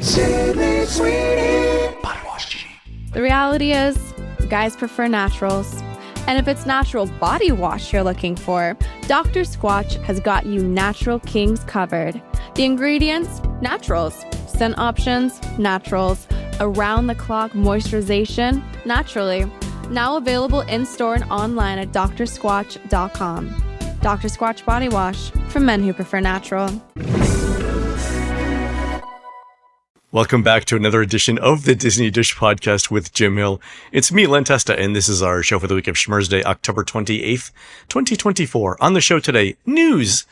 Sydney Sweeney. Body wash, Genie. The reality is, guys prefer naturals. And if it's natural body wash you're looking for, Dr. Squatch has got you Natural Kings covered. The ingredients, naturals. Scent options, naturals. Around-the-clock moisturization, naturally. Now available in-store and online at drsquatch.com. Dr. Squatch Body Wash, for men who prefer natural. Welcome back to another edition of the Disney Dish Podcast with Jim Hill. It's me, Len Testa, and this is our show for the week of Schmersday, October 28th, 2024. On the show today, news.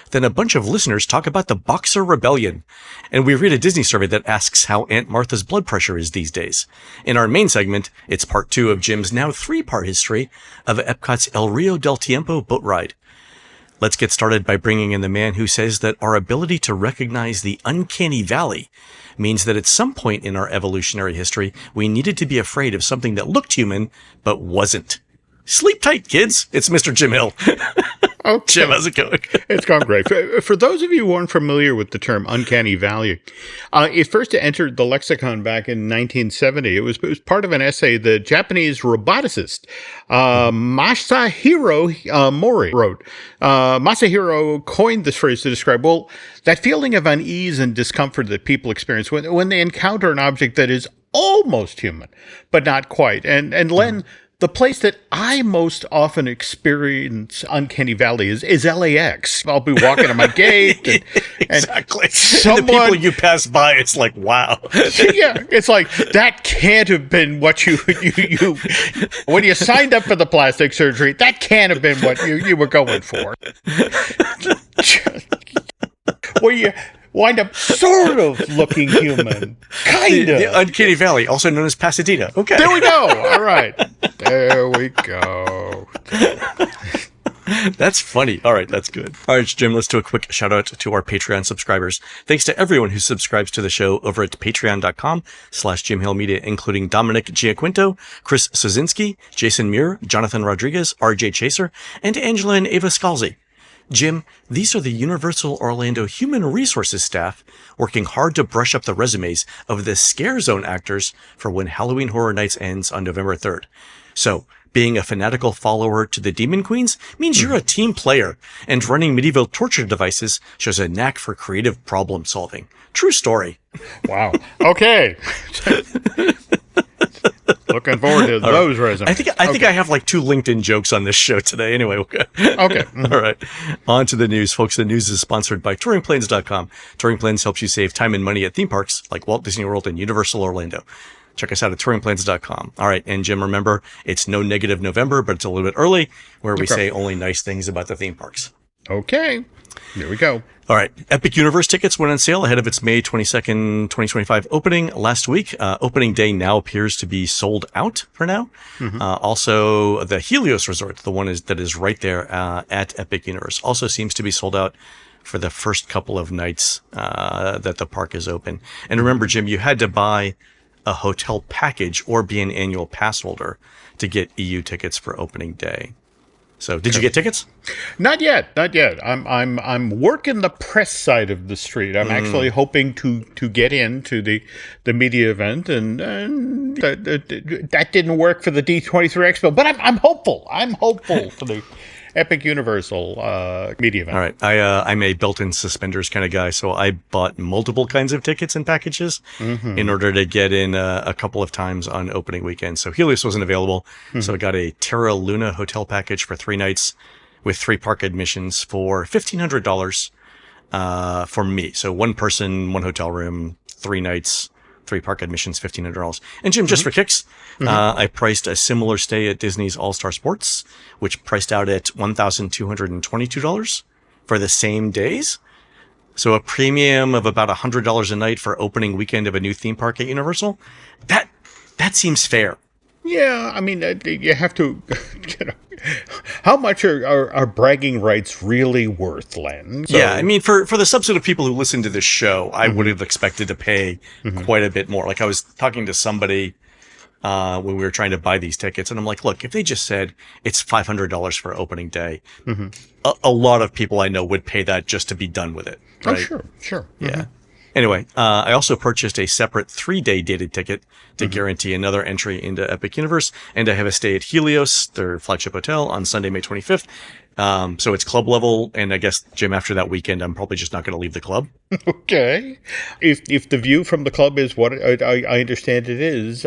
Then a bunch of listeners talk about the Boxer Rebellion. And we read a Disney survey that asks how Aunt Martha's blood pressure is these days. In our main segment, it's part 2 of Jim's now 3-part history of Epcot's El Rio del Tiempo boat ride. Let's get started by bringing in the man who says that our ability to recognize the uncanny valley means that at some point in our evolutionary history, we needed to be afraid of something that looked human, but wasn't. Sleep tight, kids. It's Mr. Jim Hill. Okay. Jim, how's it going? It's going great. For those of you who aren't familiar with the term uncanny valley, it first entered the lexicon back in 1970. It was part of an essay the Japanese roboticist Masahiro Mori wrote. Masahiro coined this phrase to describe, that feeling of unease and discomfort that people experience when they encounter an object that is almost human, but not quite. And Len, the place that I most often experience uncanny valley is LAX. I'll be walking to my gate. And Exactly. Someone, the people you pass by, it's like, wow. Yeah, it's like, that can't have been what you when you signed up for the plastic surgery, that can't have been what you were going for. Where you wind up sort of looking human. Kind of. The uncanny valley, also known as Pasadena. Okay. There we go. All right. There we go. That's funny. All right, that's good. All right, Jim, let's do a quick shout out to our Patreon subscribers. Thanks to everyone who subscribes to the show over at patreon.com/Jim Hill Media, including Dominic Giaquinto, Chris Sozinski, Jason Muir, Jonathan Rodriguez, RJ Chaser, and Angela and Ava Scalzi. Jim, these are the Universal Orlando Human Resources staff working hard to brush up the resumes of the Scare Zone actors for when Halloween Horror Nights ends on November 3rd. So, being a fanatical follower to the Demon Queens means you're a team player, and running medieval torture devices shows a knack for creative problem solving. True story. Wow. Okay. Looking forward to those resumes. I think I have like 2 LinkedIn jokes on this show today. Anyway, okay. Okay. All right. On to the news, folks. The news is sponsored by TouringPlanes.com. Touring Planes helps you save time and money at theme parks like Walt Disney World and Universal Orlando. Check us out at TouringPlanes.com. All right. And Jim, remember, it's no negative November, but it's a little bit early where we say only nice things about the theme parks. Okay. Here we go. All right. Epic Universe tickets went on sale ahead of its May 22nd, 2025 opening last week. Opening day now appears to be sold out for now. Also, the Helios Resort, the one that is right there at Epic Universe, also seems to be sold out for the first couple of nights that the park is open. And remember, Jim, you had to buy a hotel package or be an annual pass holder to get EU tickets for opening day. So, did you get tickets? Not yet. I'm working the press side of the street. I'm actually hoping to get into the media event, and that didn't work for the D23 Expo. But I'm hopeful. I'm hopeful for the Epic Universal media event. All right. I'm a built-in suspenders kind of guy, so I bought multiple kinds of tickets and packages in order to get in a couple of times on opening weekend. So Helios wasn't available, so I got a Terra Luna hotel package for 3 nights with 3 park admissions for $1,500 for me. So 1 person, 1 hotel room, 3 nights, 3 park admissions, $1,500. And Jim, just for kicks, I priced a similar stay at Disney's All-Star Sports, which priced out at $1,222 for the same days. So a premium of about $100 a night for opening weekend of a new theme park at Universal. That seems fair. Yeah, I mean, you have to, how much are bragging rights really worth, Len? So, yeah, I mean, for the subset of people who listen to this show, I would have expected to pay quite a bit more. Like, I was talking to somebody when we were trying to buy these tickets, and I'm like, look, if they just said it's $500 for opening day, a lot of people I know would pay that just to be done with it. Right? Oh, sure. Yeah. Anyway, I also purchased a separate 3-day dated ticket to guarantee another entry into Epic Universe, and I have a stay at Helios, their flagship hotel, on Sunday, May 25th. So it's club level, and I guess, Jim, after that weekend, I'm probably just not going to leave the club. Okay. If the view from the club is what I understand it is,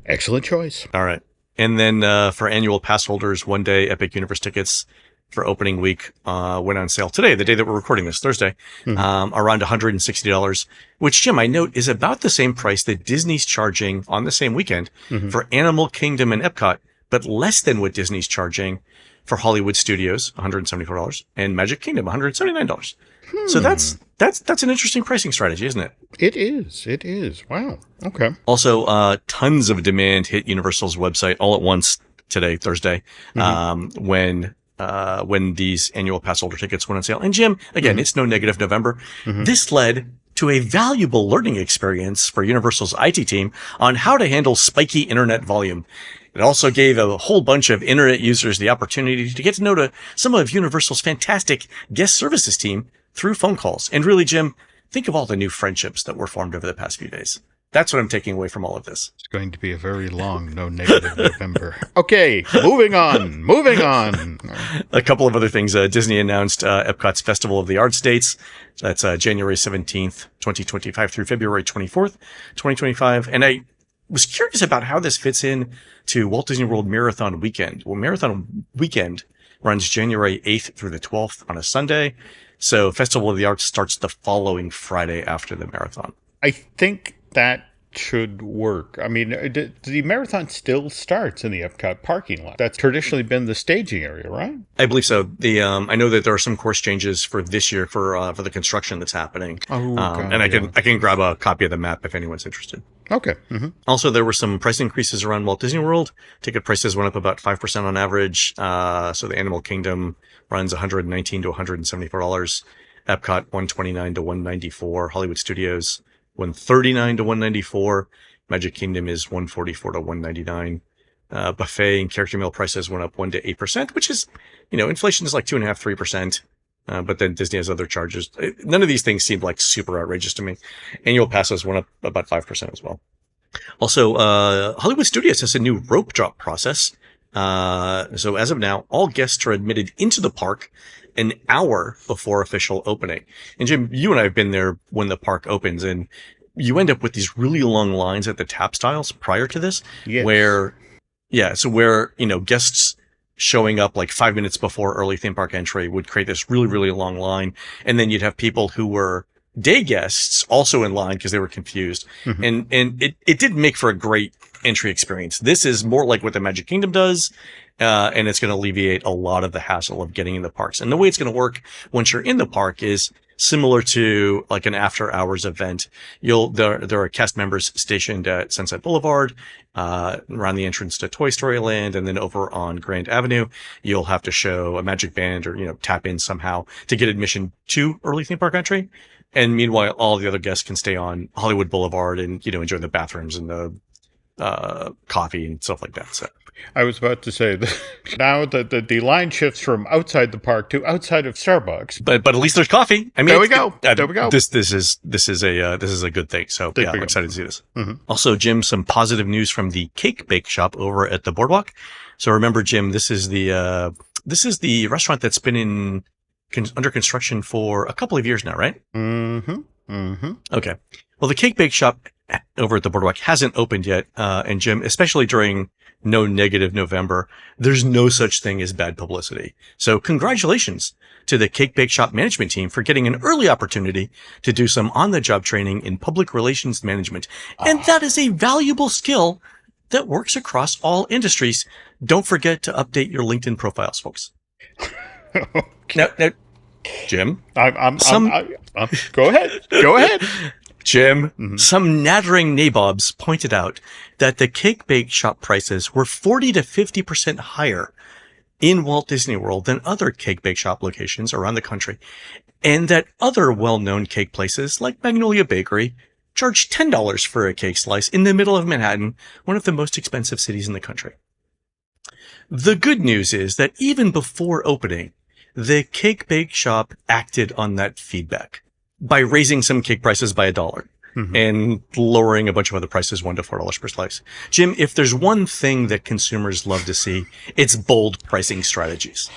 excellent choice. All right. And then for annual pass holders, 1-day Epic Universe tickets for opening week went on sale today, the day that we're recording this, Thursday, around $160, which, Jim, I note is about the same price that Disney's charging on the same weekend for Animal Kingdom and Epcot, but less than what Disney's charging for Hollywood Studios, $174, and Magic Kingdom, $179. So that's an interesting pricing strategy, isn't it? It is. It is. Wow. Okay. Also, tons of demand hit Universal's website all at once today, Thursday, when these annual pass holder tickets went on sale. And Jim, again, it's no negative November. This led to a valuable learning experience for Universal's IT team on how to handle spiky internet volume. It also gave a whole bunch of internet users the opportunity to get to know some of Universal's fantastic guest services team through phone calls. And really, Jim, think of all the new friendships that were formed over the past few days. That's what I'm taking away from all of this. It's going to be a very long, no negative November. Okay, moving on. A couple of other things. Disney announced Epcot's Festival of the Arts dates. That's January 17th, 2025 through February 24th, 2025. And I was curious about how this fits in to Walt Disney World Marathon Weekend. Well, Marathon Weekend runs January 8th through the 12th on a Sunday. So Festival of the Arts starts the following Friday after the marathon. I think that should work. I mean, the marathon still starts in the Epcot parking lot. That's traditionally been the staging area, right? I believe so. I know that there are some course changes for this year for the construction that's happening. Oh, God, and I can grab a copy of the map if anyone's interested. Okay. Also, there were some price increases around Walt Disney World. Ticket prices went up about 5% on average. So the Animal Kingdom runs $119 to $174. Epcot $129 to $194. Hollywood Studios $139 to $194. Magic Kingdom is $144 to $199. Buffet and character meal prices went up 1% to 8%, which is, inflation is like 2.5%, 3%. But then Disney has other charges. None of these things seemed like super outrageous to me. Annual passes went up about 5% as well. Also, Hollywood Studios has a new rope drop process. So as of now, all guests are admitted into the park an hour before official opening. And Jim, you and I have been there when the park opens, and you end up with these really long lines at the tap styles prior to this, Yes. where guests showing up like 5 minutes before early theme park entry would create this really, really long line. And then you'd have people who were day guests also in line because they were confused. And it did make for a great entry experience. This is more like what the Magic Kingdom does. And it's going to alleviate a lot of the hassle of getting in the parks. And the way it's going to work once you're in the park is similar to like an after hours event. There are cast members stationed at Sunset Boulevard, around the entrance to Toy Story Land, and then over on Grand Avenue, you'll have to show a magic band or, tap in somehow to get admission to early theme park entry. And meanwhile, all the other guests can stay on Hollywood Boulevard and, enjoy the bathrooms and the coffee and stuff like that. So I was about to say that now the line shifts from outside the park to outside of Starbucks. But at least there's coffee. I mean, There we go. There we go. This is a good thing. So There yeah, we I'm go. excited to see this. Also, Jim, some positive news from the Cake Bake Shop over at the Boardwalk. So remember, Jim, this is the restaurant that's been under construction for a couple of years now, right? Okay. Well, the Cake Bake Shop over at the Boardwalk hasn't opened yet. And Jim, especially during no negative November, there's no such thing as bad publicity. So congratulations to the Cake Bake Shop management team for getting an early opportunity to do some on-the-job training in public relations management. And that is a valuable skill that works across all industries. Don't forget to update your LinkedIn profiles, folks. Now, Jim, go ahead. Jim, some nattering nabobs pointed out that the Cake Bake Shop prices were 40 to 50% higher in Walt Disney World than other Cake Bake Shop locations around the country, and that other well-known cake places like Magnolia Bakery charge $10 for a cake slice in the middle of Manhattan, one of the most expensive cities in the country. The good news is that even before opening, the Cake Bake Shop acted on that feedback. by raising some cake prices by $1 and lowering a bunch of other prices $1 to $4 per slice. Jim, if there's one thing that consumers love to see, it's bold pricing strategies.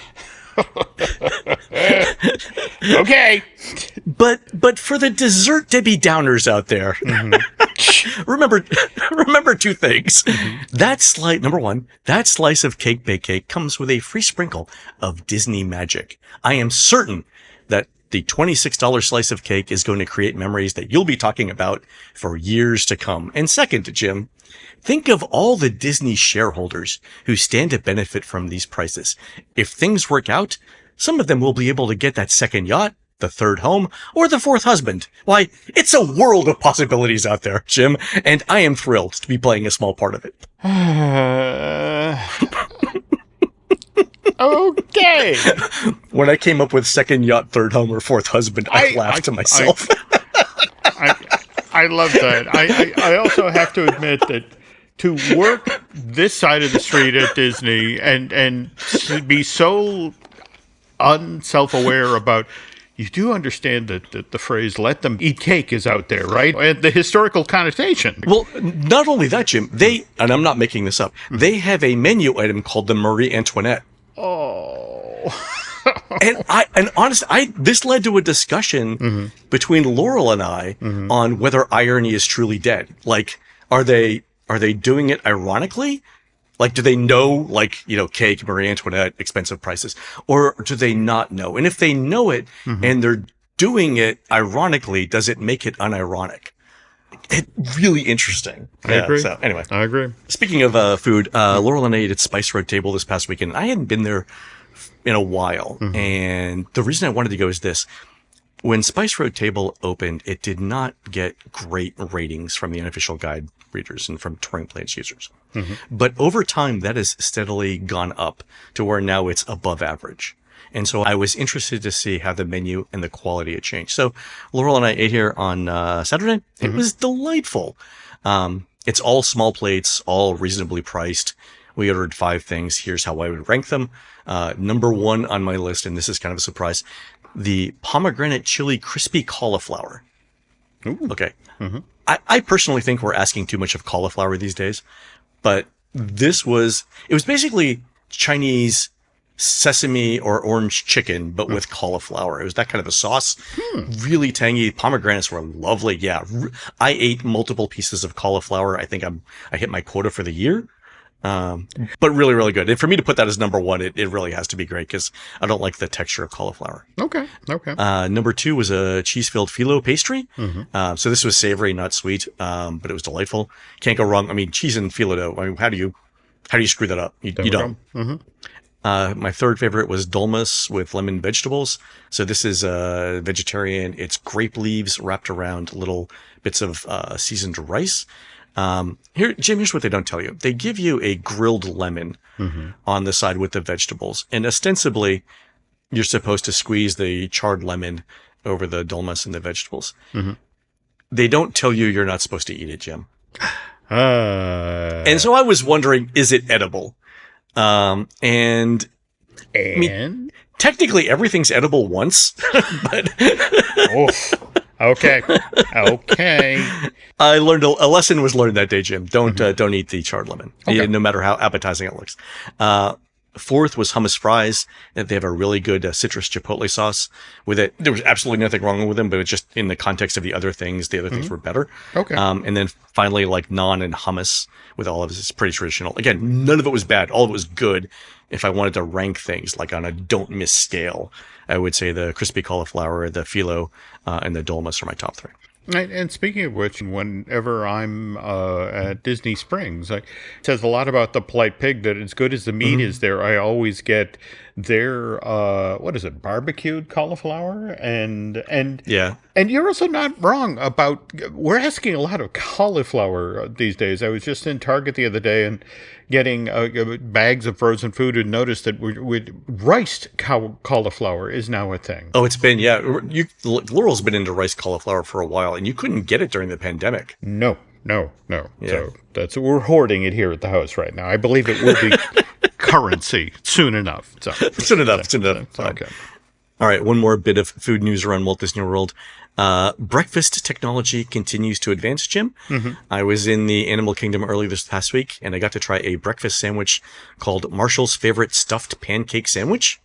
Okay. But for the dessert Debbie Downers out there, remember two things. Number one, that slice of cake bake cake comes with a free sprinkle of Disney magic. I am certain that the $26 slice of cake is going to create memories that you'll be talking about for years to come. And second, Jim, think of all the Disney shareholders who stand to benefit from these prices. If things work out, some of them will be able to get that second yacht, the third home, or the fourth husband. Why, it's a world of possibilities out there, Jim, and I am thrilled to be playing a small part of it. Okay. When I came up with second yacht, third home, or fourth husband, I laughed to myself. I love that. I also have to admit that to work this side of the street at Disney and to be so unself-aware about, you do understand that the phrase "let them eat cake" is out there, right? And the historical connotation. Well, not only that, Jim, and I'm not making this up, they have a menu item called the Marie Antoinette. Oh. And honestly, this led to a discussion between Laurel and I on whether irony is truly dead. Like, are they doing it ironically? Like, do they know, cake, Marie Antoinette, expensive prices, or do they not know? And if they know it and they're doing it ironically, does it make it unironic? It's really interesting. I agree. So anyway, I agree. Speaking of food, Laurel and I ate at Spice Road Table this past weekend. I hadn't been there in a while. And the reason I wanted to go is this. When Spice Road Table opened, it did not get great ratings from the unofficial guide readers and from touring plans users. But over time, that has steadily gone up to where now it's above average. And so I was interested to see how the menu and the quality had changed. So Laurel and I ate here on Saturday. It was delightful. It's all small plates, all reasonably priced. We ordered 5 things. Here's how I would rank them. Number 1 on my list, and this is kind of a surprise, the pomegranate chili crispy cauliflower. Ooh. Okay. I personally think we're asking too much of cauliflower these days, but it was basically Chinese sesame or orange chicken, but with cauliflower. It was that kind of a sauce. Really tangy. Pomegranates were lovely. Yeah. I ate multiple pieces of cauliflower. I think I hit my quota for the year. But really, really good. And for me to put that as number 1, it really has to be great because I don't like the texture of cauliflower. Okay. Number 2 was a cheese-filled phyllo pastry. So this was savory, not sweet, but it was delightful. Can't go wrong. I mean, cheese and phyllo dough. I mean, how do you screw that up? You don't. My third favorite was dolmas with lemon vegetables. So this is vegetarian. It's grape leaves wrapped around little bits of seasoned rice. Here, Jim, here's what they don't tell you. They give you a grilled lemon on the side with the vegetables. And ostensibly, you're supposed to squeeze the charred lemon over the dolmas and the vegetables. They don't tell you you're not supposed to eat it, Jim. And so I was wondering, is it edible? I mean, technically everything's edible once, but Okay. I learned a lesson was learned that day, Jim. Don't eat the charred lemon, no matter how appetizing it looks. Fourth was hummus fries. They have a really good citrus chipotle sauce with it. There was absolutely nothing wrong with them, but it's just in the context of the other things were better. Okay. And then finally, naan and hummus with all of this. It's pretty traditional. Again, none of it was bad. All of it was good. If I wanted to rank things on a don't miss scale, I would say the crispy cauliflower, the phyllo, and the dolmas are my top 3. And speaking of which, whenever I'm at Disney Springs, it says a lot about the Polite Pig that as good as the meat is there, I always get their barbecued cauliflower and yeah. And you're also not wrong about, we're asking a lot of cauliflower these days. I was just in Target the other day and getting bags of frozen food and noticed that riced cauliflower is now a thing. Oh, it's been, Laurel's been into riced cauliflower for a while, and you couldn't get it during the pandemic. No. Yeah. So we're hoarding it here at the house right now. I believe it will be currency soon enough. Soon enough. Okay. All right, one more bit of food news around Walt Disney World. Breakfast technology continues to advance, Jim. I was in the Animal Kingdom early this past week, and I got to try a breakfast sandwich called Marshall's Favorite Stuffed Pancake Sandwich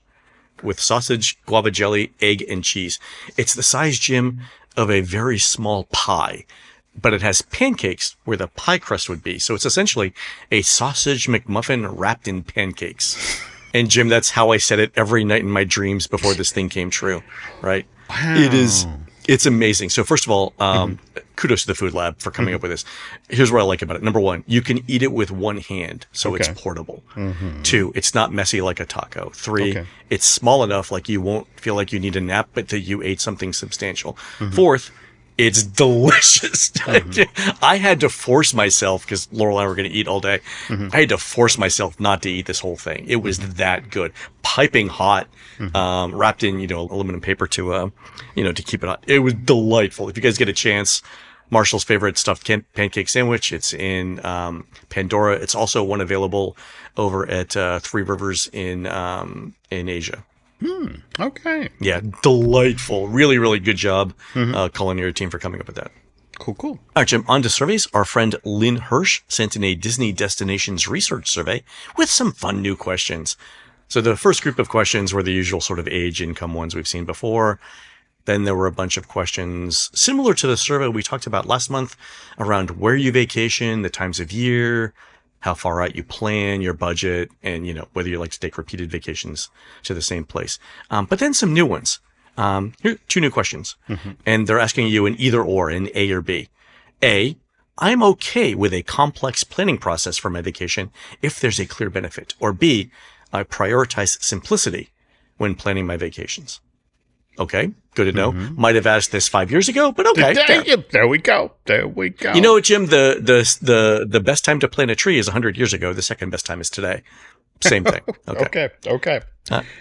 with sausage, guava jelly, egg, and cheese. It's the size, Jim, of a very small pie, but it has pancakes where the pie crust would be. So it's essentially a sausage McMuffin wrapped in pancakes. And Jim, that's how I said it every night in my dreams before this thing came true, right? Wow. It's amazing. So first of all, kudos to the Food Lab for coming up with this. Here's what I like about it. Number one, you can eat it with one hand, so it's portable. 2, it's not messy like a taco. 3, it's small enough like you won't feel like you need a nap, but that you ate something substantial. 4th, it's delicious. I had to force myself, because Laurel and I were going to eat all day. I had to force myself not to eat this whole thing. It was that good. Piping hot, wrapped in, aluminum paper to keep it hot. It was delightful. If you guys get a chance, Marshall's Favorite Stuffed Pancake Sandwich. It's in Pandora. It's also one available over at Three Rivers in Asia. Okay. Yeah, delightful. Really, really good job, culinary team, for coming up with that. Cool. All right, Jim, on to surveys. Our friend Lynn Hirsch sent in a Disney Destinations research survey with some fun new questions. So the first group of questions were the usual sort of age, income ones we've seen before. Then there were a bunch of questions similar to the survey we talked about last month around where you vacation, the times of year, how far out you plan, your budget, and, whether you like to take repeated vacations to the same place. But then some new ones. Here are 2 new questions. And they're asking you an either or, an A or B. A, I'm okay with a complex planning process for my vacation if there's a clear benefit. Or B, I prioritize simplicity when planning my vacations. Okay, good to know. Might have asked this 5 years ago, but okay. There we go. You know what, Jim? The best time to plant a tree is 100 years ago. The second best time is today. Same thing. Okay.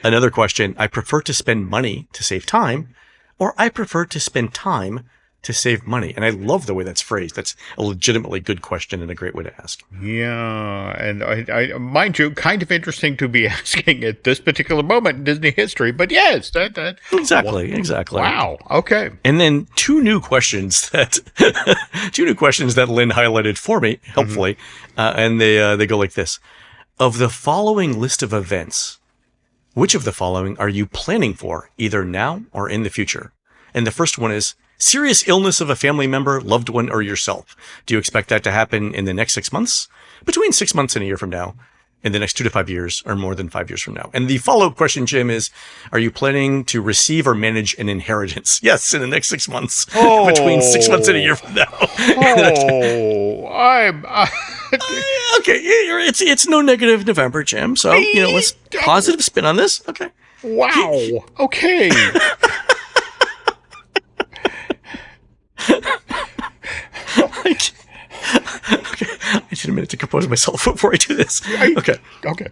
Another question. I prefer to spend money to save time, or I prefer to spend time to save money. And I love the way that's phrased. That's a legitimately good question and a great way to ask. Yeah. And I mind you, kind of interesting to be asking at this particular moment in Disney history. But yes, Exactly. Wow. Okay. And then 2 new questions that Lynn highlighted for me, helpfully. And they go like this. Of the following list of events, which of the following are you planning for, either now or in the future? And the first one is serious illness of a family member, loved one, or yourself. Do you expect that to happen in the next 6 months? Between 6 months and a year from now? In the next 2 to 5 years, or more than 5 years from now? And the follow-up question, Jim, is, are you planning to receive or manage an inheritance? Yes, in the next 6 months. Between 6 months and a year from now. Okay, it's no negative November, Jim. So, let's positive spin on this. Okay. Wow. Okay. Okay. I need a minute to compose myself before I do this. Okay.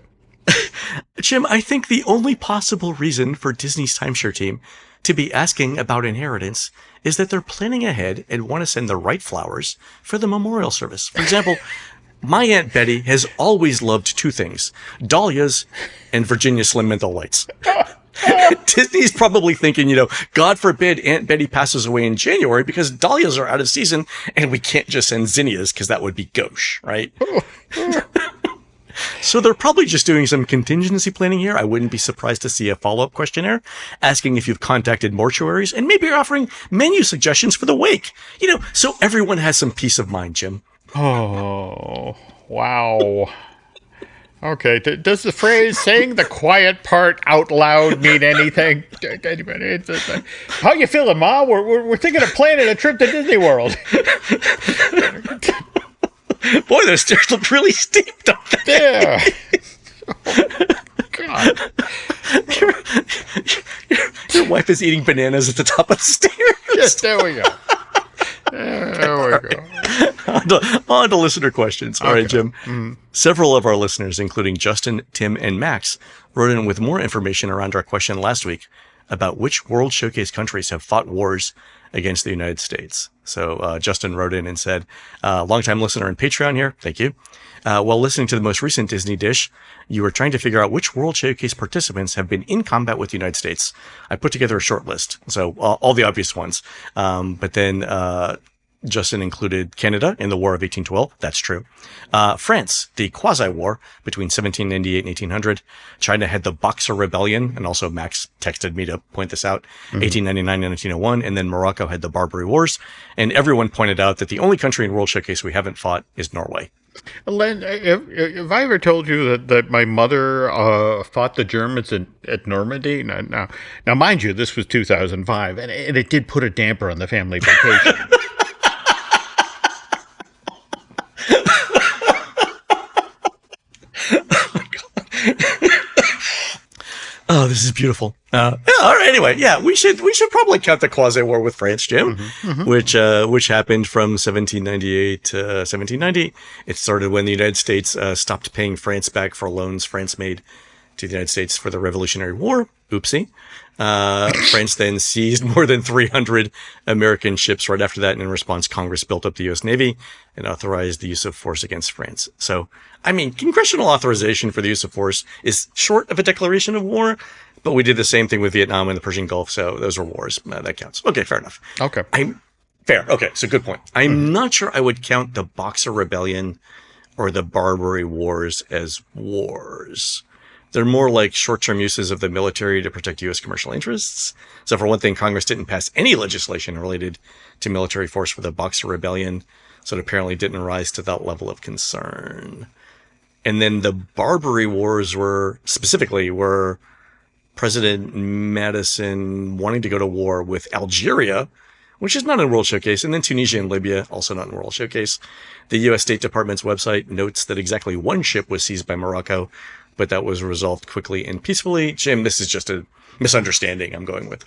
Jim, I think the only possible reason for Disney's timeshare team to be asking about inheritance is that they're planning ahead and want to send the right flowers for the memorial service. For example, my Aunt Betty has always loved 2 things, dahlias and Virginia Slim menthol lights. Disney's probably thinking, God forbid Aunt Betty passes away in January because dahlias are out of season and we can't just send zinnias because that would be gauche, right? So they're probably just doing some contingency planning here. I wouldn't be surprised to see a follow-up questionnaire asking if you've contacted mortuaries and maybe offering menu suggestions for the wake. So everyone has some peace of mind, Jim. Oh, wow. Okay, does the phrase saying the quiet part out loud mean anything? How you feeling, Ma? We're thinking of planning a trip to Disney World. Boy, those stairs look really steep, don't they? Yeah. Oh, God. Your wife is eating bananas at the top of the stairs. Yes, there we go. There we go. On to listener questions. All right, Jim. Several of our listeners, including Justin, Tim, and Max, wrote in with more information around our question last week about which World Showcase countries have fought wars against the United States. So Justin wrote in and said, longtime listener and Patreon here. Thank you. While listening to the most recent Disney Dish, you were trying to figure out which World Showcase participants have been in combat with the United States. I put together a short list. So all the obvious ones. But then Justin included Canada in the War of 1812. That's true. France, the quasi-war between 1798 and 1800. China had the Boxer Rebellion, and also Max texted me to point this out, 1899 and 1901. And then Morocco had the Barbary Wars. And everyone pointed out that the only country in World Showcase we haven't fought is Norway. Len, have I ever told you that my mother fought the Germans at Normandy? Now, mind you, this was 2005, and it did put a damper on the family vacation. Oh, this is beautiful. All right. Anyway, yeah, we should probably count the quasi-war with France, Jim, which happened from 1798 to 1790. It started when the United States stopped paying France back for loans France made to the United States for the Revolutionary War. Oopsie. France then seized more than 300 American ships right after that. And in response, Congress built up the U.S. Navy and authorized the use of force against France. So, I mean, congressional authorization for the use of force is short of a declaration of war, but we did the same thing with Vietnam and the Persian Gulf. So those are wars. That counts. Okay, fair enough. Okay. Fair. Okay, so good point. I'm not sure I would count the Boxer Rebellion or the Barbary Wars as wars. They're more like short-term uses of the military to protect U.S. commercial interests. So for one thing, Congress didn't pass any legislation related to military force for the Boxer Rebellion, so it apparently didn't rise to that level of concern. And then the Barbary Wars were President Madison wanting to go to war with Algeria, which is not in World Showcase, and then Tunisia and Libya, also not in World Showcase. The U.S. State Department's website notes that exactly one ship was seized by Morocco, but that was resolved quickly and peacefully. Jim, this is just a misunderstanding I'm going with.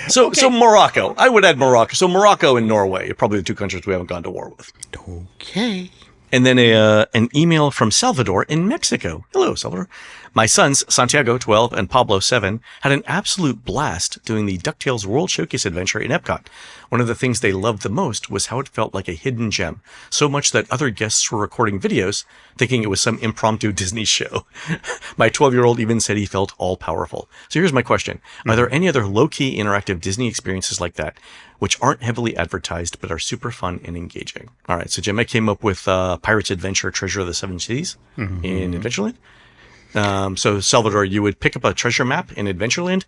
So Morocco. I would add Morocco. So Morocco and Norway are probably the two countries we haven't gone to war with. Okay. And then an email from Salvador in Mexico. Hello, Salvador. My sons, Santiago, 12, and Pablo, 7, had an absolute blast doing the DuckTales World Showcase adventure in Epcot. One of the things they loved the most was how it felt like a hidden gem, so much that other guests were recording videos, thinking it was some impromptu Disney show. My 12-year-old even said he felt all-powerful. So here's my question. Are there any other low-key interactive Disney experiences like that, which aren't heavily advertised but are super fun and engaging? All right, so Jim, I came up with Pirate's Adventure Treasure of the Seven Seas in Adventureland. So Salvador, you would pick up a treasure map in Adventureland.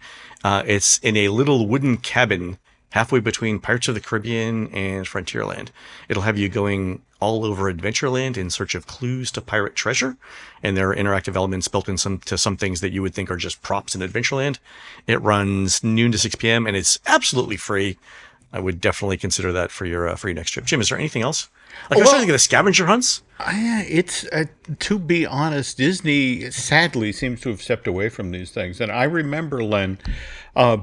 It's in a little wooden cabin halfway between Pirates of the Caribbean and Frontierland. It'll have you going all over Adventureland in search of clues to pirate treasure. And there are interactive elements built in some things that you would think are just props in Adventureland. It runs noon to 6 p.m. and it's absolutely free. I would definitely consider that for your next trip. Jim, is there anything else? Like, I was trying to get the scavenger hunts. It's to be honest, Disney sadly seems to have stepped away from these things. And I remember, Len,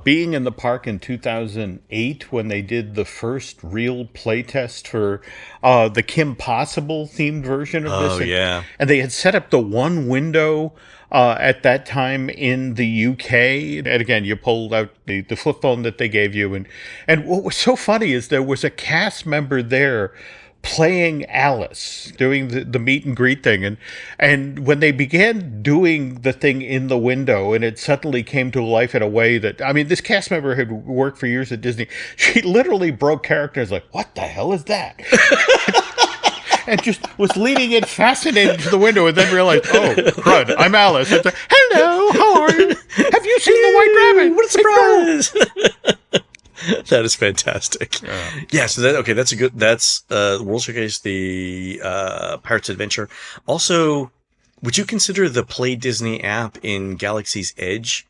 being in the park in 2008 when they did the first real playtest for the Kim Possible themed version of this. Oh, yeah. And they had set up the one window at that time in the UK. And again, you pulled out the flip phone that they gave you. And what was so funny is there was a cast member there playing Alice, doing the meet and greet thing. And when they began doing the thing in the window and it suddenly came to life in a way that, I mean, this cast member had worked for years at Disney. She literally broke characters like, what the hell is that? And just was leaning in fascinated to the window and then realized, oh, crud, I'm Alice. It's like, hello, how are you? Have you seen the White Rabbit? What a surprise! That is fantastic. Yeah, so that's a good, that's World Showcase, the Pirates Adventure. Also, would you consider the Play Disney app in Galaxy's Edge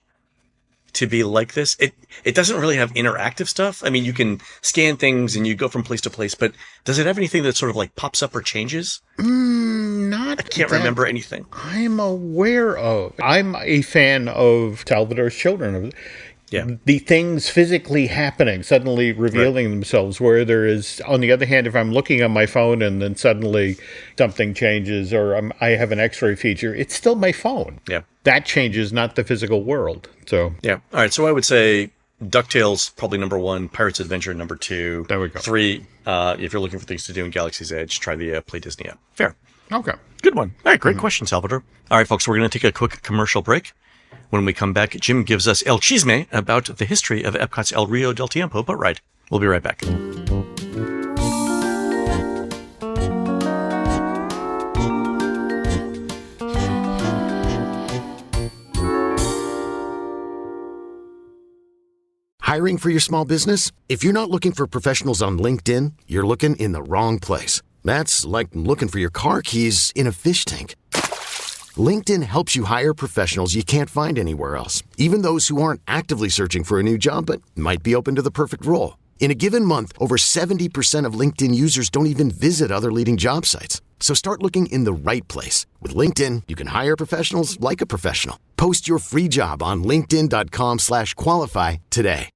to be like this? It doesn't really have interactive stuff. I mean, you can scan things and you go from place to place, but does it have anything that sort of like pops up or changes? I can't remember anything. I'm aware of. I'm a fan of Salvador's Children. Yeah. the things physically happening, suddenly revealing themselves, where there is, on the other hand, if I'm looking on my phone and then suddenly something changes or I have an X-ray feature, it's still my phone. Yeah. That changes, not the physical world. So Yeah. All right. So I would say DuckTales, probably number 1, Pirates Adventure, number 2. There we go. 3, if you're looking for things to do in Galaxy's Edge, try the Play Disney app. Fair. Okay. Good one. All right. Great question, Salvador. All right, folks, we're going to take a quick commercial break. When we come back, Jim gives us El Chisme about the history of Epcot's El Rio del Tiempo boat ride. We'll be right back. Hiring for your small business? If you're not looking for professionals on LinkedIn, you're looking in the wrong place. That's like looking for your car keys in a fish tank. LinkedIn helps you hire professionals you can't find anywhere else, even those who aren't actively searching for a new job but might be open to the perfect role. In a given month, over 70% of LinkedIn users don't even visit other leading job sites. So start looking in the right place. With LinkedIn, you can hire professionals like a professional. Post your free job on linkedin.com/qualify today.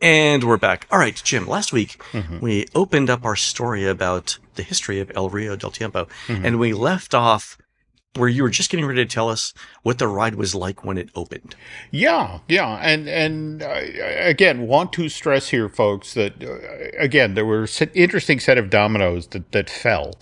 And we're back. All right, Jim, last week we opened up our story about the history of El Rio del Tiempo, and we left off where you were just getting ready to tell us what the ride was like when it opened. Yeah. And again, want to stress here, folks, that, again, there were an interesting set of dominoes that fell.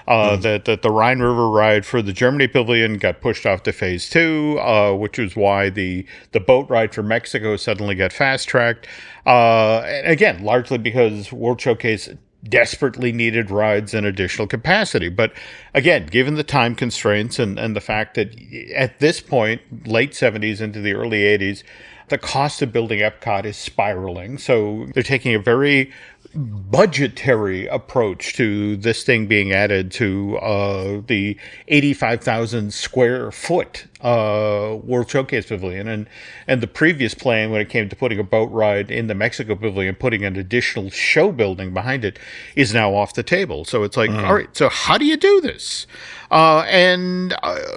That the Rhine River ride for the Germany Pavilion got pushed off to Phase 2, which was why the boat ride for Mexico suddenly got fast-tracked. And again, largely because World Showcase desperately needed rides and additional capacity. But again, given the time constraints and the fact that at this point, late 70s into the early 80s, the cost of building Epcot is spiraling. So they're taking a very budgetary approach to this thing being added to the 85,000 square foot World Showcase Pavilion. And the previous plan, when it came to putting a boat ride in the Mexico Pavilion, putting an additional show building behind it, is now off the table. So it's like, all right, so how do you do this?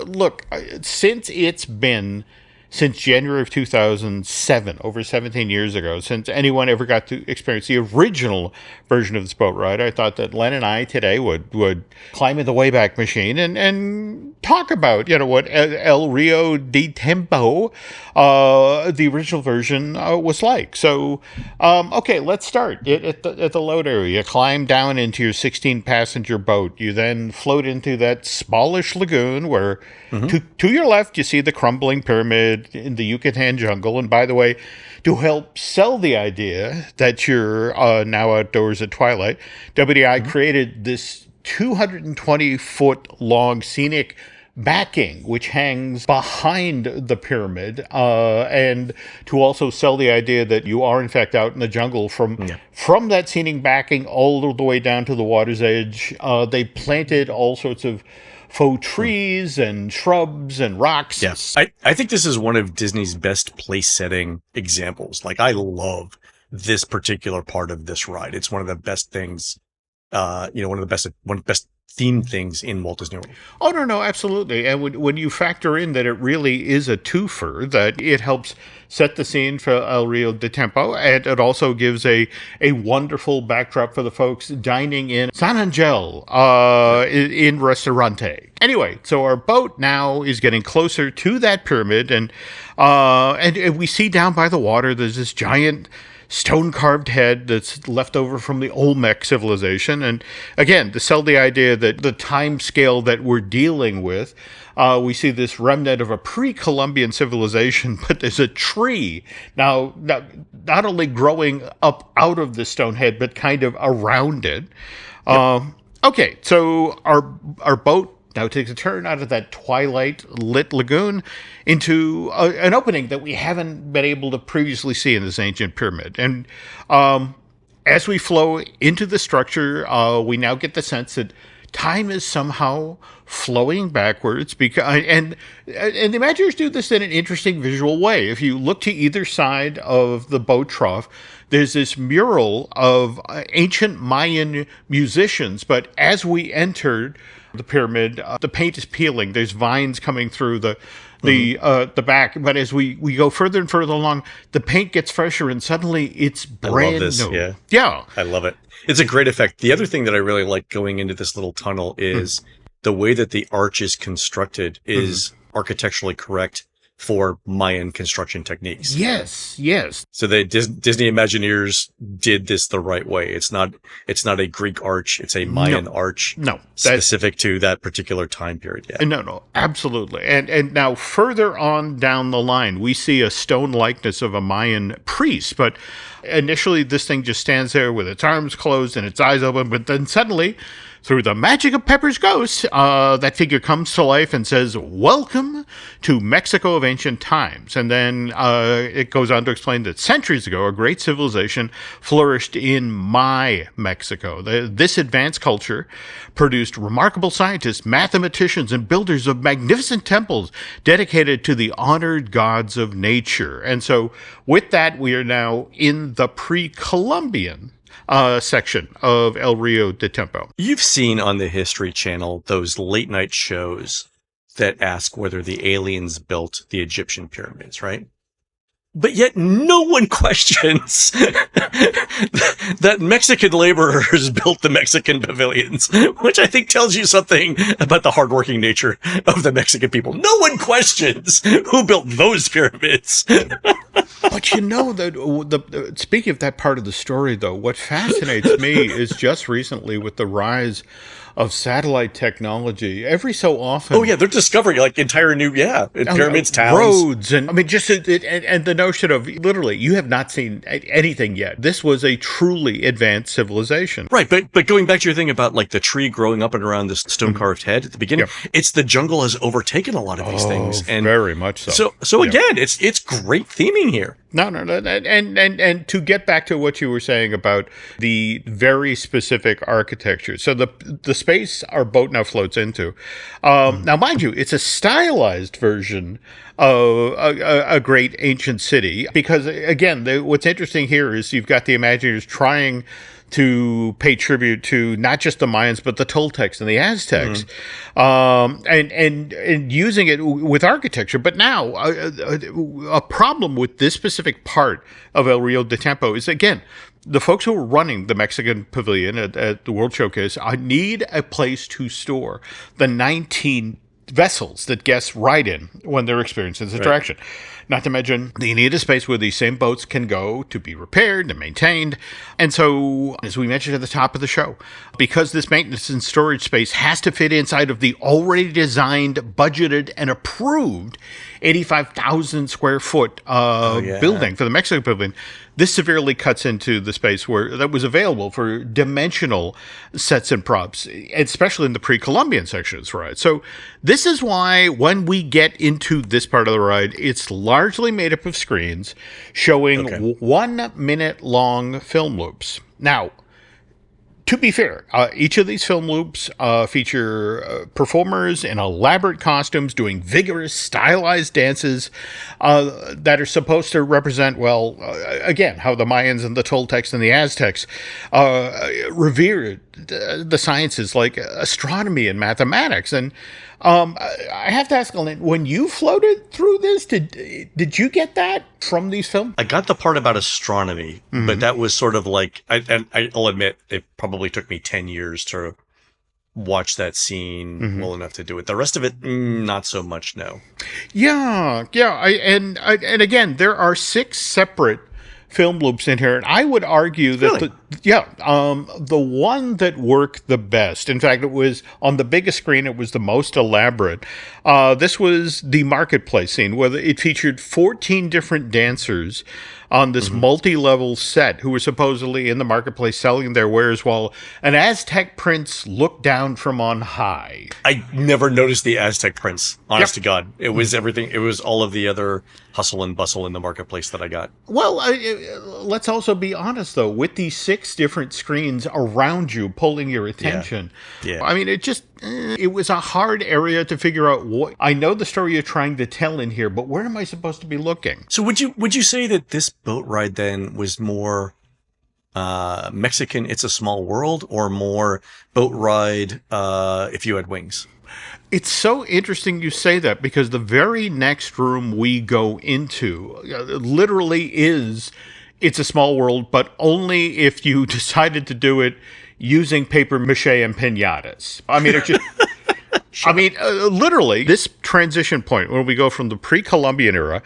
Look, since January of 2007, over 17 years ago, since anyone ever got to experience the original version of this boat ride, I thought that Len and I today would climb in the Wayback Machine and talk about, what El Rio del Tiempo, the original version, was like. So, okay, let's start at the load area. You climb down into your 16-passenger boat. You then float into that smallish lagoon where, to your left, you see the crumbling pyramid in the Yucatan jungle. And by the way, to help sell the idea that you're now outdoors at twilight, WDI created this 220-foot long scenic backing, which hangs behind the pyramid, and to also sell the idea that you are in fact out in the jungle from that scenic backing all the way down to the water's edge. They planted all sorts of faux trees and shrubs and rocks. Yes. I think this is one of Disney's best place setting examples. Like, I love this particular part of this ride. It's one of the best things, one of the best themed things in Walt Disney World. Oh, no, absolutely. And when you factor in that it really is a twofer, that it helps set the scene for El Rio del Tiempo, and it also gives a wonderful backdrop for the folks dining in San Angel in Restaurante. Anyway, so our boat now is getting closer to that pyramid, and we see down by the water there's this giant stone-carved head that's left over from the Olmec civilization. And again, to sell the idea that the time scale that we're dealing with, we see this remnant of a pre-Columbian civilization, but there's a tree now not only growing up out of the stone head, but kind of around it. Okay, so our boat now takes a turn out of that twilight-lit lagoon into an opening that we haven't been able to previously see in this ancient pyramid. And as we flow into the structure, we now get the sense that time is somehow flowing backwards because and the Imagineers do this in an interesting visual way. If you look to either side of the boat trough, there's this mural of ancient Mayan musicians, but as we entered the pyramid, the paint is peeling. There's vines coming through the back, but as we go further and further along, the paint gets fresher, and suddenly it's brand new. Yeah, I love it. It's a great effect. The other thing that I really like going into this little tunnel is the way that the arch is constructed is architecturally correct for Mayan construction techniques. Yes. So the Disney Imagineers did this the right way. It's not a Greek arch. It's a Mayan arch. No, specific to that particular time period. Yeah. No, absolutely. And now further on down the line, we see a stone likeness of a Mayan priest, but initially this thing just stands there with its arms closed and its eyes open, but then suddenly, through the magic of Pepper's ghost, that figure comes to life and says, "Welcome to Mexico of ancient times." And then it goes on to explain that centuries ago, a great civilization flourished in my Mexico. This advanced culture produced remarkable scientists, mathematicians, and builders of magnificent temples dedicated to the honored gods of nature. And so with that, we are now in the pre-Columbian section of El Rio del Tiempo. You've seen on the History Channel those late night shows that ask whether the aliens built the Egyptian pyramids, right? But yet no one questions that Mexican laborers built the Mexican pavilions, which I think tells you something about the hardworking nature of the Mexican people. No one questions who built those pyramids. But you know, speaking of that part of the story, though, what fascinates me is just recently with the rise of satellite technology, every so often. Oh yeah, they're discovering like entire new pyramids, towns, roads, and I mean just and the notion of literally you have not seen anything yet. This was a truly advanced civilization, right? But going back to your thing about like the tree growing up and around this stone carved head at the beginning, it's the jungle has overtaken a lot of these things, and very much so. So again, it's great theming here. No, and to get back to what you were saying about the very specific architecture. So the space our boat now floats into. Now, mind you, it's a stylized version of a great ancient city because, again, what's interesting here is you've got the Imagineers trying to pay tribute to not just the Mayans, but the Toltecs and the Aztecs, and using it with architecture. But now, a problem with this specific part of El Rio del Tiempo is, again, the folks who are running the Mexican Pavilion at the World Showcase need a place to store the 19 vessels that guests ride in when they're experiencing this attraction. Not to mention, they need a space where these same boats can go to be repaired and maintained. And so, as we mentioned at the top of the show, because this maintenance and storage space has to fit inside of the already designed, budgeted, and approved 85,000 square foot building for the Mexico Pavilion, this severely cuts into the space that was available for dimensional sets and props, especially in the pre-Columbian section of the ride. So this is why when we get into this part of the ride, it's largely made up of screens showing 1 minute long film loops. Now, to be fair, each of these film loops feature performers in elaborate costumes doing vigorous, stylized dances that are supposed to represent, well, again, how the Mayans and the Toltecs and the Aztecs revered the sciences like astronomy and mathematics. And I have to ask, Len, when you floated through this, did you get that from these films? I got the part about astronomy, but that was sort of like, I'll admit, it probably took me 10 years to watch that scene well enough to do it. The rest of it, not so much, no. Yeah. And again, there are 6 separate film loops in here, and I would argue that the one that worked the best, in fact, it was on the biggest screen, it was the most elaborate. This was the marketplace scene, where it featured 14 different dancers on this multi-level set who were supposedly in the marketplace selling their wares while an Aztec prince looked down from on high. I never noticed the Aztec prince, honest to God. It was everything. It was all of the other hustle and bustle in the marketplace that I got. Well, let's also be honest, though. With these 6 different screens around you pulling your attention, I mean, it was a hard area to figure out what. I know the story you're trying to tell in here, but where am I supposed to be looking? So would you say that this boat ride then was more Mexican It's a Small World, or more boat ride If You Had Wings? It's so interesting you say that, because the very next room we go into literally is It's a Small World, but only if you decided to do it using paper mache and piñatas. I mean, it just... Sure. I mean, literally, this transition point when we go from the pre-Columbian era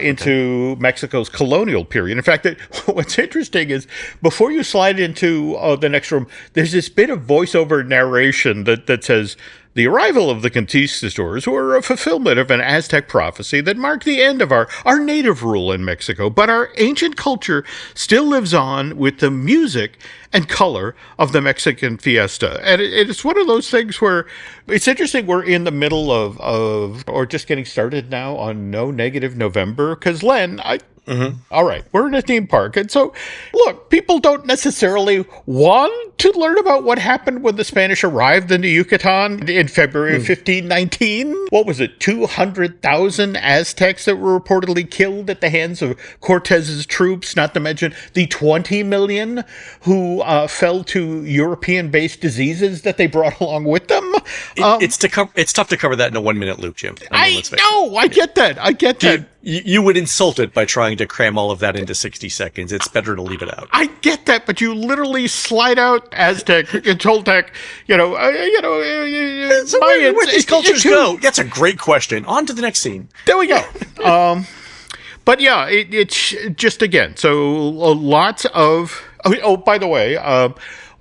into Mexico's colonial period. In fact, what's interesting is before you slide into the next room, there's this bit of voiceover narration that says, the arrival of the conquistadors were a fulfillment of an Aztec prophecy that marked the end of our native rule in Mexico. But our ancient culture still lives on with the music and color of the Mexican fiesta. And it's one of those things where it's interesting we're in the middle of or just getting started now on No Negative November. Because, Len, all right, we're in a theme park. And so, look, people don't necessarily want to learn about what happened when the Spanish arrived in the Yucatan in February of 1519. What was it, 200,000 Aztecs that were reportedly killed at the hands of Cortez's troops, not to mention the 20 million who fell to European-based diseases that they brought along with them. It's tough to cover that in a 1-minute loop, Jim. I get that. You would insult it by trying to cram all of that into 60 seconds. It's better to leave it out. I get that, but you literally slide out Aztec and Toltec, So where these cultures go? That's a great question. On to the next scene. There we go. But yeah, it's just, again, so lots of... Oh, by the way,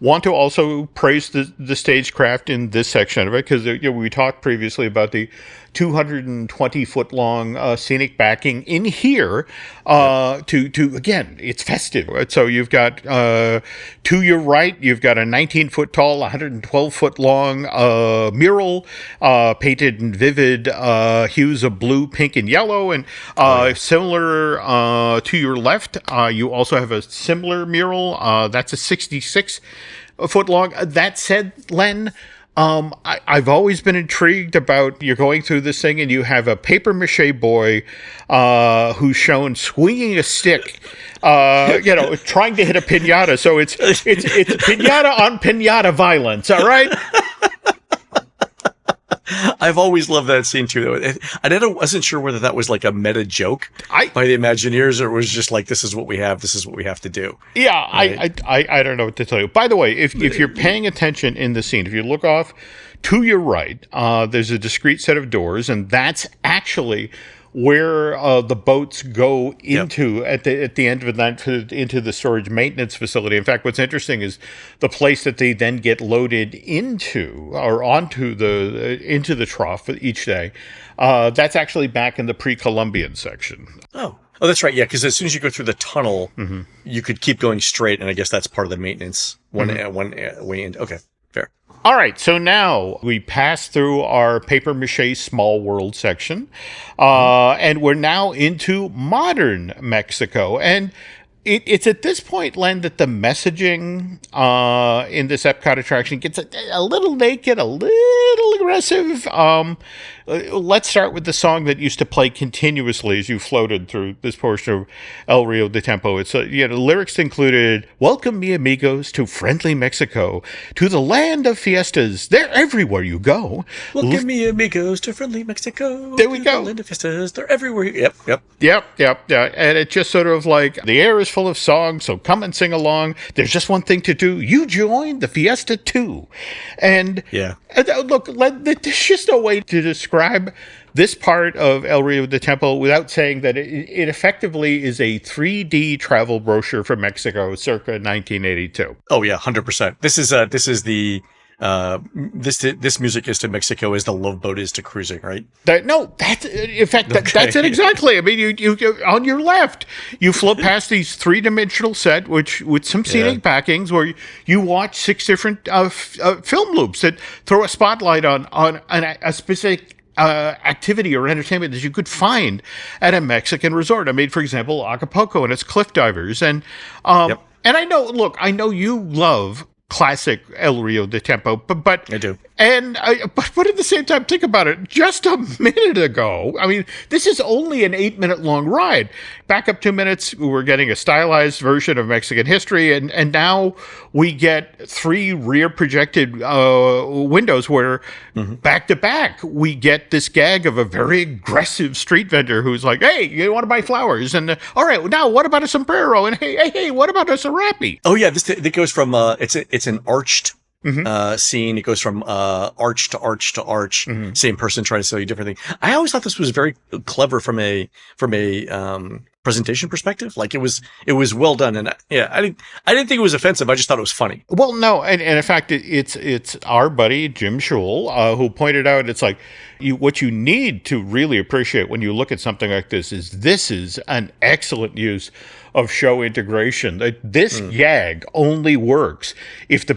want to also praise the stagecraft in this section of it, because we talked previously about the 220-foot long scenic backing in here to again, it's festive. Right? So you've got to your right, you've got a 19-foot tall, 112-foot long mural painted in vivid hues of blue, pink, and yellow. And similar to your left, you also have a similar mural. That's a 66-foot long. That said, Len, I've always been intrigued about, you're going through this thing and you have a paper mache boy who's shown swinging a stick, trying to hit a piñata. So it's piñata on piñata violence, all right? I've always loved that scene too, though. I wasn't sure whether that was like a meta joke by the Imagineers, or it was just like, this is what we have to do. Yeah, right? I don't know what to tell you. By the way, if you're paying attention in the scene, if you look off to your right, there's a discrete set of doors, and that's actually where the boats go into at the end of the night into the storage maintenance facility. In fact, what's interesting is the place that they then get loaded into or onto into the trough each day. That's actually back in the pre-Columbian section. Oh, that's right. Yeah, because as soon as you go through the tunnel, you could keep going straight, and I guess that's part of the maintenance one way in. Okay, fair. All right, so now we pass through our paper mache small world section, and we're now into modern Mexico. And it's at this point, Len, that the messaging in this Epcot attraction gets a little naked, a little aggressive. Let's start with the song that used to play continuously as you floated through this portion of El Rio del Tiempo. It's lyrics included, "Welcome me amigos to friendly Mexico, to the land of fiestas. They're everywhere you go. Welcome me amigos to friendly Mexico. There we go. The land of fiestas. They're everywhere. Yep. And it's just sort of like, the air is full of songs, so come and sing along. There's just one thing to do. You join the fiesta too." And look, there's just no way to describe this part of El Rio del Tiempo without saying that it effectively is a 3D travel brochure from Mexico circa 1982. Oh yeah, 100%. This is the this music is to Mexico as the Love Boat is to cruising, right? That's it exactly. I mean, you on your left, you float past these 3-dimensional set, which with some scenic backings, where you watch 6 different film loops that throw a spotlight on a specific activity or entertainment that you could find at a Mexican resort. I mean, for example, Acapulco and its cliff divers, and and I know you love classic El Rio de Tiempo, but I do. But at the same time, think about it. Just a minute ago, I mean, this is only an 8-minute long ride. Back up 2 minutes, we're getting a stylized version of Mexican history, and now we get 3 rear projected windows where back to back we get this gag of a very aggressive street vendor who's like, "Hey, you want to buy flowers?" And all right, now what about a sombrero? And hey, what about a serape? Oh yeah, it goes from it's an arched scene. It goes from arch to arch to arch. Same person trying to sell you different things. I always thought this was very clever from a presentation perspective. Like it was well done, and I didn't think it was offensive. I just thought it was funny. Well, no, and in fact, it's our buddy Jim Schul who pointed out it's like what you need to really appreciate when you look at something like this is an excellent use of show integration. This gag only works if the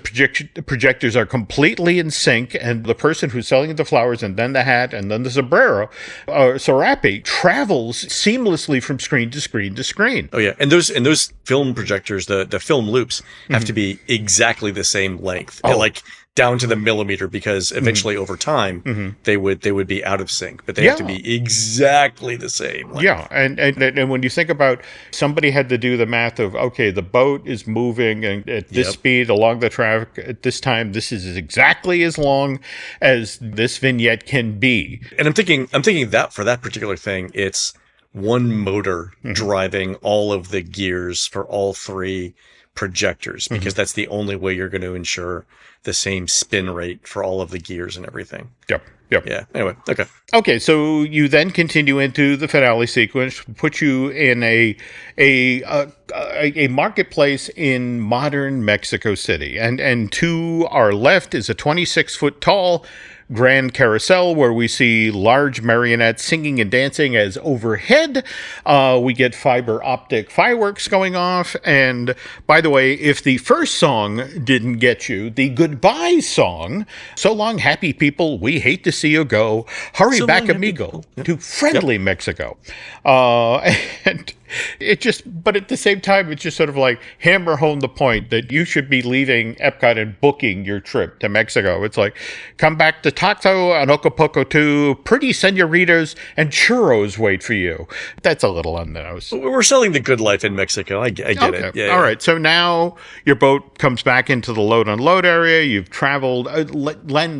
projectors are completely in sync and the person who's selling the flowers and then the hat and then the sombrero or serape travels seamlessly from screen to screen to screen. Oh yeah, and those film projectors, the film loops have to be exactly the same length. Like down to the millimeter, because eventually over time they would be out of sync, but they have to be exactly the same length. Yeah, and when you think about somebody had to do the math of, okay, the boat is moving and at this speed along the track at this time, this is exactly as long as this vignette can be. And I'm thinking that for that particular thing, it's one motor driving all of the gears for all 3 projectors, because that's the only way you're going to ensure the same spin rate for all of the gears and everything. Yep. Yeah. Anyway, okay. Okay, so you then continue into the finale sequence, put you in a marketplace in modern Mexico City, and to our left is a 26-foot tall grand carousel where we see large marionettes singing and dancing as overhead. We get fiber optic fireworks going off. And by the way, if the first song didn't get you, the goodbye song, "So long, happy people, we hate to see you go. Hurry so back, amigo, to friendly Mexico." And it just, but at the same time, it's just sort of like hammer home the point that you should be leaving Epcot and booking your trip to Mexico. It's like, come back to Taco and Acapulco too. Pretty senoritas and churros wait for you. That's a little on the nose. We're selling the good life in Mexico. I get it. Yeah, all right. So now your boat comes back into the load unload area. You've traveled. Len,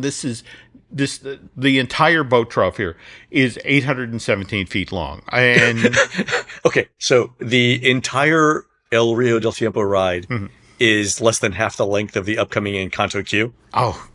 the entire boat trough here is 817 feet long. And okay, so the entire El Rio del Tiempo ride is less than half the length of the upcoming Encanto queue. Oh.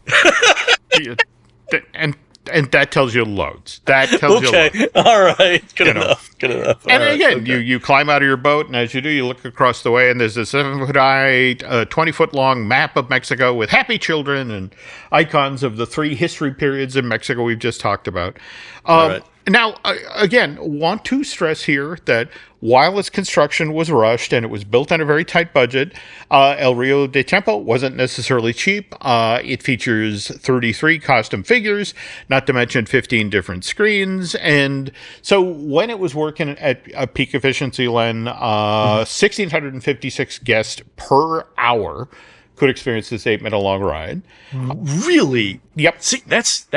And that tells you loads. That tells you loads. All right. Good enough. And again, you climb out of your boat, and as you do, you look across the way, and there's a 7-foot high, 20-foot long map of Mexico with happy children and icons of the 3 history periods in Mexico we've just talked about. All right. Now, again, want to stress here that while its construction was rushed and it was built on a very tight budget, El Rio de Tiempo wasn't necessarily cheap. It features 33 costume figures, not to mention 15 different screens. And so when it was working at a peak efficiency, Len, 1,656 guests per hour could experience this 8-minute long ride. Really? Yep. See, that's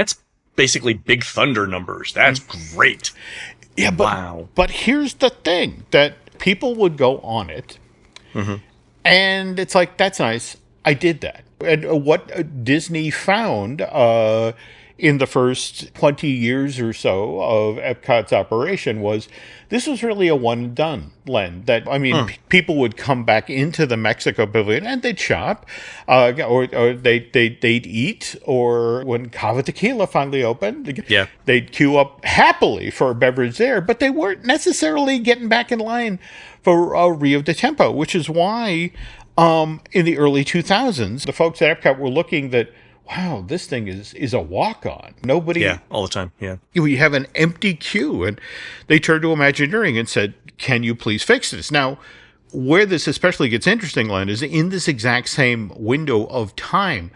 basically Big Thunder numbers. That's great. Yeah, but here's the thing, that people would go on it, and it's like, that's nice. I did that. And what Disney found in the first 20 years or so of Epcot's operation was this was really a one and done, Len. That, I mean, people would come back into the Mexico Pavilion and they'd shop, or they'd eat, or when Cava Tequila finally opened, they'd queue up happily for a beverage there, but they weren't necessarily getting back in line for Rio de Tiempo, which is why in the early 2000s, the folks at Epcot were looking that, wow, this thing is a walk-on. Nobody, Yeah, all the time. Yeah. we have an empty queue. And they turned to Imagineering and said, can you please fix this? Now, where this especially gets interesting, Len, is in this exact same window of time,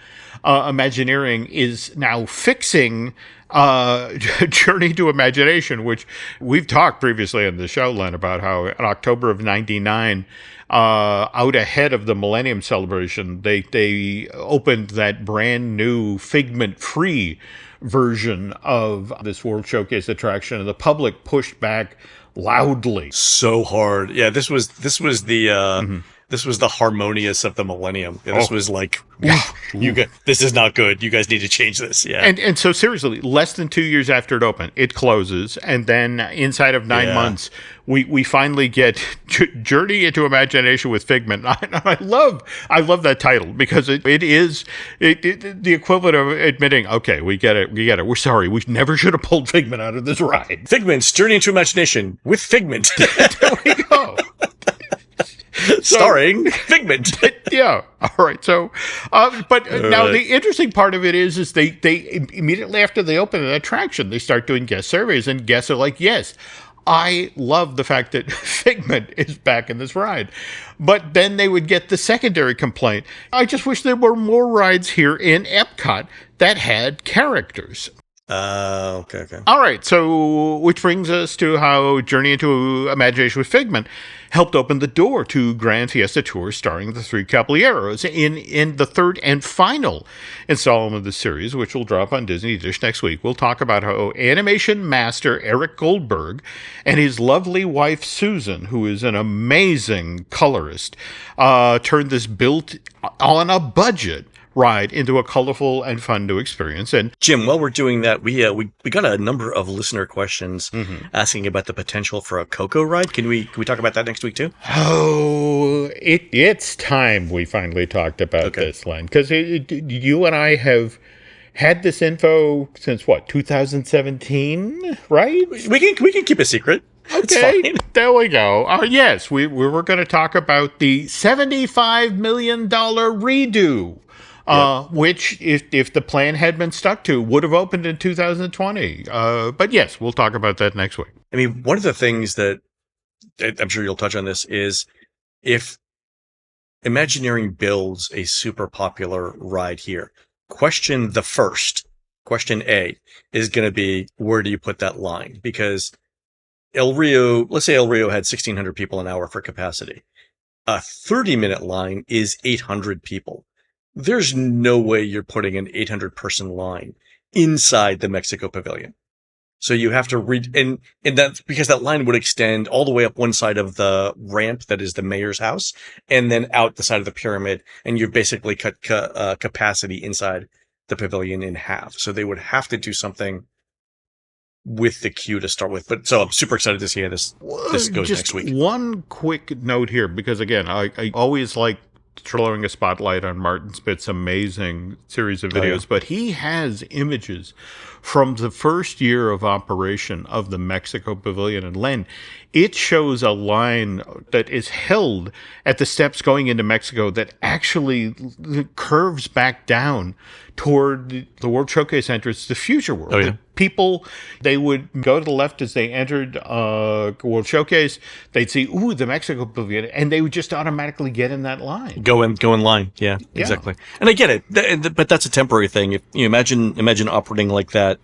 Imagineering is now fixing Journey to Imagination, which we've talked previously on the show, Len, about how in October of 99, out ahead of the Millennium Celebration, they opened that brand new Figment-free version of this World Showcase attraction, and the public pushed back loudly. So hard. Yeah, this was the this was the Harmonious of the Millennium. Yeah, this was like, this is not good. You guys need to change this. Yeah. And so seriously, less than 2 years after it opened, it closes, and then inside of 9 months, we finally get Journey into Imagination with Figment. I love that title because it is the equivalent of admitting, okay, we get it. We're sorry. We never should have pulled Figment out of this ride. Figment's Journey into Imagination with Figment. There we go. Starring Figment. Yeah. All right. So, but now the interesting part of it is they immediately after they open an attraction, they start doing guest surveys, and guests are like, yes, I love the fact that Figment is back in this ride. But then they would get the secondary complaint. I just wish there were more rides here in Epcot that had characters. Okay. All right, so which brings us to how Journey into Imagination with Figment helped open the door to Grand Fiesta Tour starring the three Caballeros in the third and final installment of the series, which will drop on Disney Dish next week. We'll talk about how animation master Eric Goldberg and his lovely wife Susan, who is an amazing colorist, turned this built on a budget ride into a colorful and fun new experience. And Jim, while we're doing that, we got a number of listener questions asking about the potential for a Coco ride. Can we talk about that next week too? Oh, it's time we finally talked about this, Len, because you and I have had this info since 2017, right? We can keep a secret. Okay, there we go. Yes, we were going to talk about the $75 million redo. Which, if the plan had been stuck to, would have opened in 2020. But yes, we'll talk about that next week. I mean, one of the things that I'm sure you'll touch on this is if Imagineering builds a super popular ride here, question A is going to be, where do you put that line? Because let's say El Rio had 1,600 people an hour for capacity. A 30-minute line is 800 people. There's no way you're putting an 800-person line inside the Mexico Pavilion. So you have to read, and that's because that line would extend all the way up one side of the ramp that is the mayor's house, and then out the side of the pyramid, and you've basically cut capacity inside the pavilion in half. So they would have to do something with the queue to start with. But so I'm super excited to see how this goes just next week. One quick note here, because again, I always like throwing a spotlight on Martin Spitz's amazing series of videos, but he has images from the first year of operation of the Mexico Pavilion. And Len, it shows a line that is held at the steps going into Mexico that actually curves back down toward the World Showcase entrance, the Future World. Oh, yeah. People, they would go to the left as they entered World Showcase. They'd see, ooh, the Mexico Pavilion, and they would just automatically get in that line. Go in line. Yeah, exactly. And I get it, but that's a temporary thing. If you imagine operating like that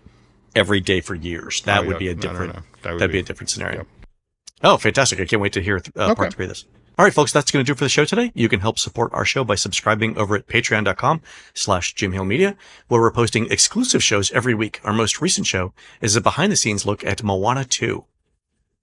every day for years, that would be a different. That'd be a different scenario. Yep. Oh, fantastic! I can't wait to hear part 3 of this. All right, folks, that's going to do it for the show today. You can help support our show by subscribing over at patreon.com/JimHillMedia, where we're posting exclusive shows every week. Our most recent show is a behind-the-scenes look at Moana 2.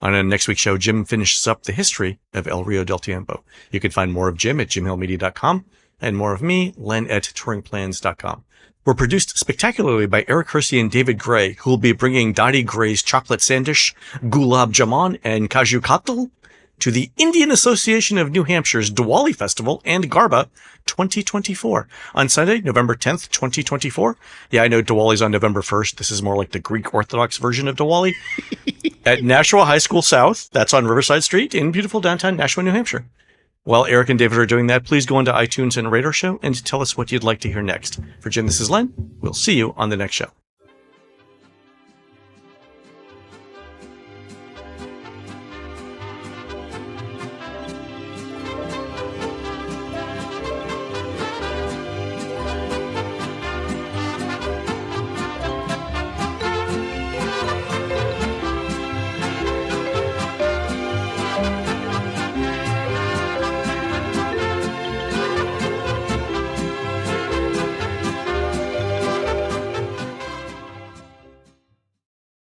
On our next week's show, Jim finishes up the history of El Rio del Tiempo. You can find more of Jim at JimHillMedia.com and more of me, Len, at TouringPlans.com. We're produced spectacularly by Eric Hersey and David Gray, who will be bringing Dottie Gray's chocolate sandish, gulab jamun, and kaju katl to the Indian Association of New Hampshire's Diwali Festival and Garba 2024 on Sunday, November 10th, 2024. Yeah, I know Diwali's on November 1st. This is more like the Greek Orthodox version of Diwali at Nashua High School South. That's on Riverside Street in beautiful downtown Nashua, New Hampshire. While Eric and David are doing that, please go onto iTunes and rate our show and tell us what you'd like to hear next. For Jim, this is Len. We'll see you on the next show.